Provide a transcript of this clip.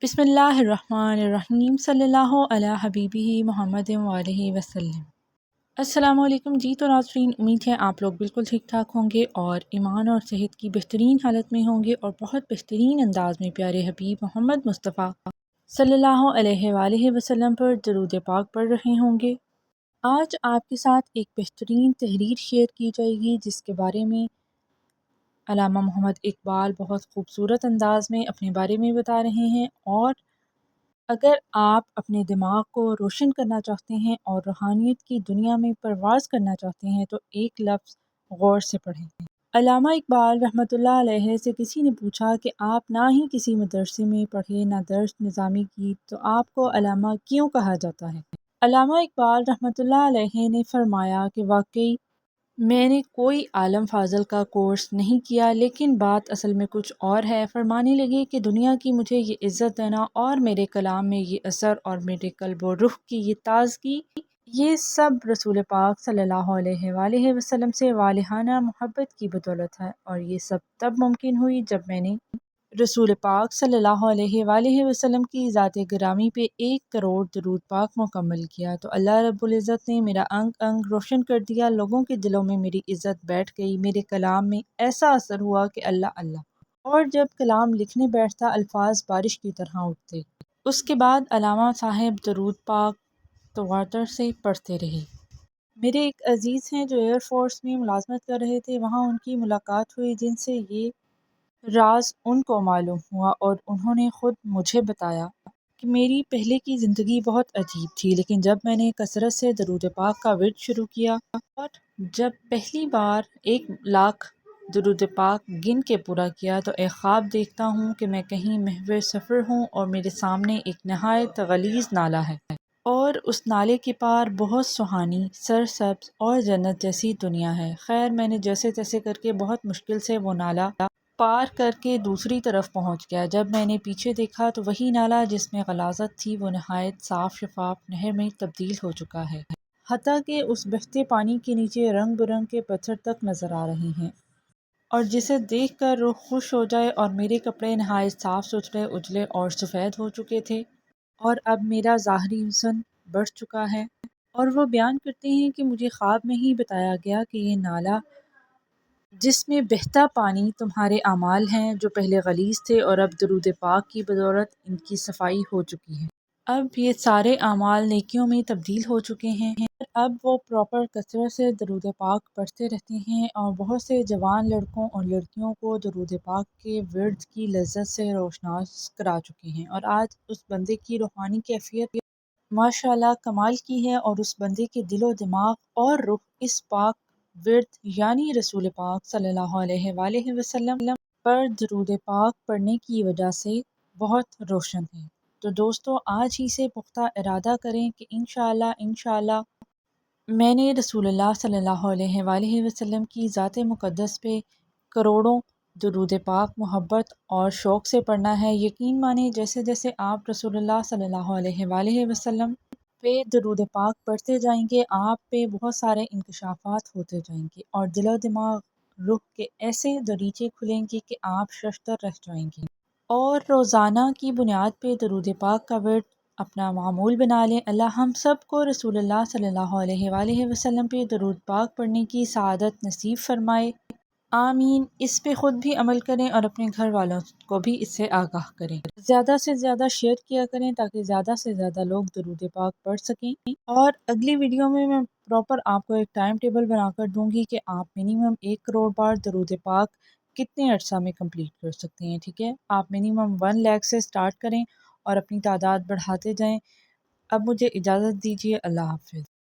बिस्मिल्लाहिर्रहमानिर्रहीम सल्लल्लाहु अला हबीबिही मोहम्मद वालिहि वसल्लम। अस्सलाम वालेकुम जी। तो नाज़रीन, उम्मीद है आप लोग बिल्कुल ठीक ठाक होंगे और ईमान और सेहत की बेहतरीन हालत में होंगे और बहुत बेहतरीन अंदाज में प्यारे हबीब मोहम्मद मुस्तफ़ा सल्लल्लाहु अलैहि वसल्लम पर दरूद पाक पढ़ रहे होंगे। आज आपके साथ एक बेहतरीन तहरीर शेयर की जाएगी जिसके बारे में अल्लामा मोहम्मद इकबाल बहुत खूबसूरत अंदाज में अपने बारे में बता रहे हैं। और अगर आप अपने दिमाग को रोशन करना चाहते हैं और रूहानियत की दुनिया में परवाज़ करना चाहते हैं तो एक लफ्ज़ गौर से पढ़ें। अल्लामा इकबाल रहमतुल्लाह अलैह से किसी ने पूछा कि आप ना ही किसी मदरसे में पढ़े ना दर्स निज़ामी की तो आपको अल्लामा क्यों कहा जाता है? अल्लामा इकबाल रहमतुल्लाह अलैह ने फरमाया कि वाकई मैंने कोई आलम फाज़ल का कोर्स नहीं किया, लेकिन बात असल में कुछ और है। फरमाने लगे कि दुनिया की मुझे ये इज़्ज़त देना और मेरे कलाम में ये असर और मेरे क़ल्ब व रूह की ये ताज़गी, ये सब रसूल पाक सल्लल्लाहु अलैहि वसल्लम से वालिहाना मोहब्बत की बदौलत है। और ये सब तब मुमकिन हुई जब मैंने रसूल पाक सल्लल्लाहु अलैहि वसल्लम की ज़ात गिरामी पे 1 करोड़ दरूद पाक मुकम्मल किया तो अल्लाह रब्बुल इज़्ज़त ने मेरा अंग अंग रोशन कर दिया। लोगों के दिलों में मेरी इज़्ज़त बैठ गई। मेरे कलाम में ऐसा असर हुआ कि अल्लाह अल्लाह। और जब कलाम लिखने बैठता अल्फाज बारिश की तरह उठते। उसके बाद अल्लामा साहब दरूद पाक तवातर से पढ़ते रहे। मेरे एक अज़ीज़ हैं जो एयर फोर्स में मुलाजमत कर रहे थे। वहाँ उनकी मुलाकात हुई जिनसे ये राज उनको मालूम हुआ और उन्होंने ख़ुद मुझे बताया कि मेरी पहले की ज़िंदगी बहुत अजीब थी, लेकिन जब मैंने कसरत से दरूद पाक का विर्द शुरू किया और जब पहली बार 1 लाख दरूद पाक गिन के पूरा किया तो एक ख्वाब देखता हूँ कि मैं कहीं महव सफ़र हूँ और मेरे सामने एक नहायत गलीज़ नाला है और उस नाले के पार बहुत सुहानी सरसब्ज़ और जन्नत जैसी दुनिया है। खैर, मैंने जैसे तैसे करके बहुत मुश्किल से वो नाला पार करके दूसरी तरफ पहुंच गया। जब मैंने पीछे देखा तो वही नाला जिसमें गलाज़त थी वो नहायत साफ़ शफाफ नहर में तब्दील हो चुका है। हत्ता कि उस बहते पानी के नीचे रंग बिरंग के पत्थर तक नज़र आ रहे हैं और जिसे देखकर रूह खुश हो जाए। और मेरे कपड़े नहायत साफ़ सुथरे उजले और सफ़ेद हो चुके थे और अब मेरा ज़ाहरी हुस्न बढ़ चुका है। और वो बयान करते हैं कि मुझे ख्वाब में ही बताया गया कि ये नाला जिसमें बहता पानी तुम्हारे अमाल हैं जो पहले गलीज़ थे और अब दरूद पाक की बदौलत इनकी सफाई हो चुकी है। अब ये सारे अमाल नेकियों में तब्दील हो चुके हैं। अब वो प्रॉपर कसरत से दरूद पाक पढ़ते रहते हैं और बहुत से जवान लड़कों और लड़कियों को दरूद पाक के विर्द की लज्जत से रोशनास करा चुके हैं। और आज उस बंदे की रूहानी कैफियत माशाअल्लाह कमाल की है और उस बंदे के दिलो दिमाग और रूह इस पाक विर्द यानी रसूल पाक सल्लल्लाहु अलैहि वसल्लम पर दरूद पाक पढ़ने की वजह से बहुत रोशन है। तो दोस्तों, आज ही से पुख्ता इरादा करें कि इंशाअल्लाह मैंने रसूलुल्लाह सल्लल्लाहु अलैहि वसल्लम की ज़ात मुक़द्दस पे करोड़ों दरूद पाक मोहब्बत और शौक़ से पढ़ना है। यकीन माने जैसे जैसे आप रसूलुल्लाह सल्लल्लाहु अलैहि वसल्लम पे दरूद पाक पढ़ते जाएंगे आप पे बहुत सारे इंकशाफात होते जाएंगे और दिलो दिमाग रूह के ऐसे दरीचे खुलेंगे कि आप शश्तर रह जाएंगे। और रोज़ाना की बुनियाद पे दरूद पाक का विर्द अपना मामूल बना लें। अल्लाह हम सब को रसूलुल्लाह सल्लल्लाहु अलैहि वसल्लम पे दरूद पाक पढ़ने की सआदत नसीब फरमाए। आमीन। इस पे ख़ुद भी अमल करें और अपने घर वालों को भी इससे आगाह करें। ज़्यादा से ज़्यादा शेयर किया करें ताकि ज़्यादा से ज़्यादा लोग दरूद पाक पढ़ सकें। और अगली वीडियो में मैं प्रॉपर आपको एक टाइम टेबल बनाकर दूंगी कि आप मिनिमम 1 करोड़ बार दरूद पाक कितने अर्सा में कंप्लीट कर सकते हैं। ठीक है, आप मिनिमम 1 लाख से स्टार्ट करें और अपनी तादाद बढ़ाते जाएं। अब मुझे इजाज़त दीजिए। अल्लाह हाफ़िज़।